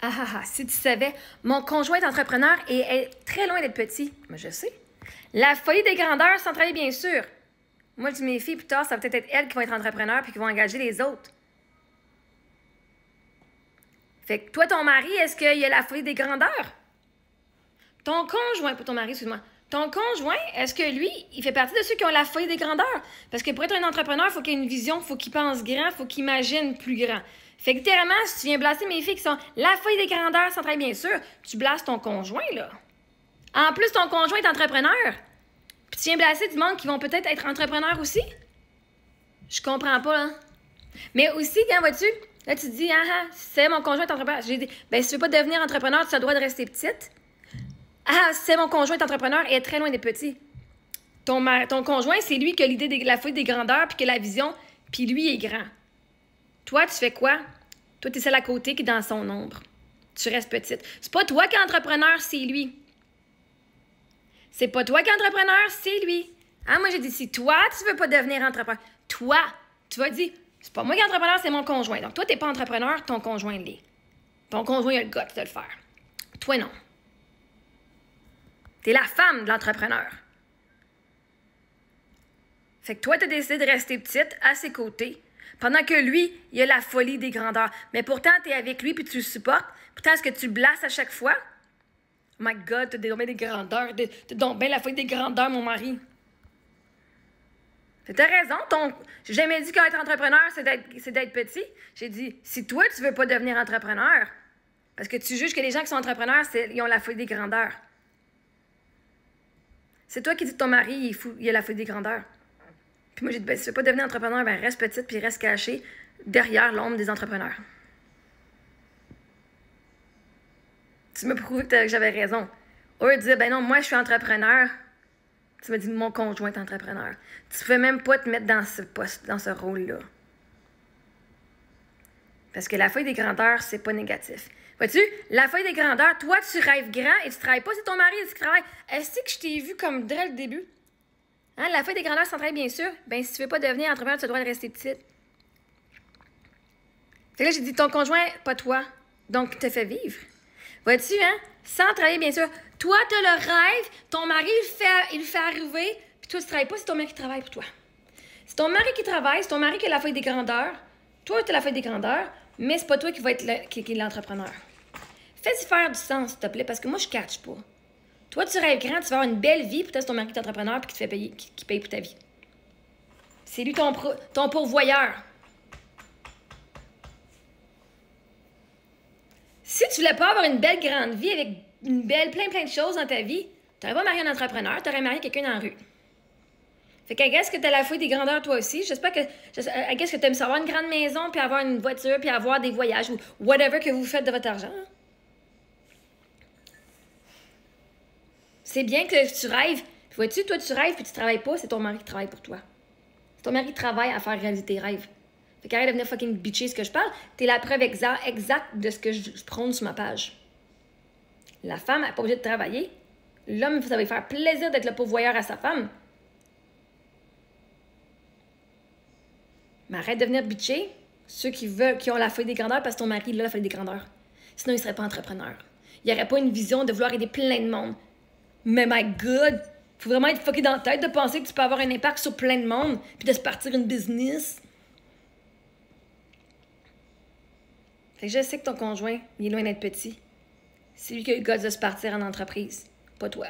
Ah ah ah, si tu savais, mon conjoint est entrepreneur et est très loin d'être petit. Mais je sais. La folie des grandeurs sans travailler, bien sûr. Moi, je dis mes filles, plus tard, ça va peut-être être elles qui vont être entrepreneurs puis qui vont engager les autres. Fait que toi, ton mari, est-ce qu'il a la folie des grandeurs? Ton conjoint, pas ton mari, excuse-moi. Ton conjoint, est-ce que lui, il fait partie de ceux qui ont la folie des grandeurs? Parce que pour être un entrepreneur, il faut qu'il ait une vision, il faut qu'il pense grand, il faut qu'il imagine plus grand. Fait que littéralement, si tu viens blaster mes filles qui sont la folie des grandeurs sans travail, bien sûr, tu blastes ton conjoint, là. En plus, ton conjoint est entrepreneur. Puis tu viens blaster du monde qui vont peut-être être entrepreneurs aussi? Je comprends pas, hein. Mais aussi, quand vois-tu, là, tu te dis, ah ah, c'est mon conjoint est entrepreneur. J'ai dit, ben, si tu veux pas devenir entrepreneur, tu as le droit de rester petite. Ah, c'est mon conjoint est entrepreneur et est très loin des petits. Ton conjoint, c'est lui qui a l'idée de la folie des grandeurs, puis qui a la vision, puis lui est grand. Toi, tu fais quoi? Toi, tu es celle à côté qui est dans son ombre. Tu restes petite. C'est pas toi qui es entrepreneur, c'est lui. C'est pas toi qui es entrepreneur, c'est lui. Ah, moi, j'ai dit, si toi, tu veux pas devenir entrepreneur, toi, tu vas dire, c'est pas moi qui est entrepreneur, c'est mon conjoint. Donc, toi, t'es pas entrepreneur, ton conjoint l'est. Ton conjoint, il a le goût de le faire. Toi, non. T'es la femme de l'entrepreneur. Fait que toi, t'as décidé de rester petite à ses côtés, pendant que lui, il a la folie des grandeurs. Mais pourtant, t'es avec lui puis tu le supportes. Pourtant, est-ce que tu le blasses à chaque fois? Oh my God, t'as donc bien des grandeurs. T'as donc bien la folie des grandeurs, mon mari. T'as raison. J'ai jamais dit qu'être entrepreneur, c'est d'être petit. J'ai dit, si toi, tu veux pas devenir entrepreneur, parce que tu juges que les gens qui sont entrepreneurs, ils ont la folie des grandeurs. C'est toi qui dis que ton mari, il a la folie des grandeurs. Puis moi, j'ai dit, ben, si tu veux pas devenir entrepreneur, ben, reste petite puis reste cachée derrière l'ombre des entrepreneurs. Tu m'as prouvé que j'avais raison. Au lieu de dire, ben non, moi, je suis entrepreneur, tu m'as dit, mon conjoint est entrepreneur. Tu ne pouvais même pas te mettre dans ce poste, dans ce rôle-là. Parce que la feuille des grandeurs, c'est pas négatif. Vois-tu, la feuille des grandeurs, toi, tu rêves grand et tu travailles pas, c'est ton mari qui travaille. Est-ce que je t'ai vu comme dès le début? Hein, la feuille des grandeurs s'entraîne bien sûr. Ben, si tu veux pas devenir entrepreneur, tu dois rester petite. Fait que là, j'ai dit, ton conjoint, pas toi. Donc, il te fait vivre. Vois-tu, hein? Sans travailler, bien sûr. Toi, tu as le rêve, ton mari, il le fait arriver, puis toi, tu travailles pas, c'est ton mari qui travaille pour toi. C'est ton mari qui travaille, c'est ton mari qui a la feuille des grandeurs. Toi, tu as la feuille des grandeurs, mais c'est pas toi qui va être qui est l'entrepreneur. Fais-y faire du sens, s'il te plaît, parce que moi, je catch pas. Toi, tu rêves grand, tu vas avoir une belle vie, peut-être c'est ton mari qui est entrepreneur, puis qui te fait payer, qui paye pour ta vie. C'est lui ton pourvoyeur. Si tu voulais pas avoir une belle grande vie avec plein de choses dans ta vie, tu n'aurais pas marié un entrepreneur, tu aurais marié quelqu'un dans la rue. Fait qu'à qu'est-ce que tu as la fouille des grandeurs toi aussi? J'espère que qu'est-ce que tu aimes ça avoir une grande maison, puis avoir une voiture, puis avoir des voyages ou whatever que vous faites de votre argent. C'est bien que tu rêves. Puis vois-tu, toi tu rêves puis tu travailles pas, c'est ton mari qui travaille pour toi. C'est ton mari qui travaille à faire réaliser tes rêves. Fait qu'arrête de venir fucking bitcher ce que je parle. T'es la preuve exacte de ce que je prône sur ma page. La femme n'est pas obligée de travailler. L'homme, ça va lui faire plaisir d'être le pourvoyeur à sa femme. Mais arrête de venir bitcher ceux qui ont la feuille des grandeurs parce que ton mari, il a la feuille des grandeurs. Sinon, il ne serait pas entrepreneur. Il n'aurait pas une vision de vouloir aider plein de monde. Mais my God, faut vraiment être fucké dans la tête de penser que tu peux avoir un impact sur plein de monde puis de se partir une business. Fait que je sais que ton conjoint, il est loin d'être petit. C'est lui qui a eu le goût de se partir en entreprise, pas toi.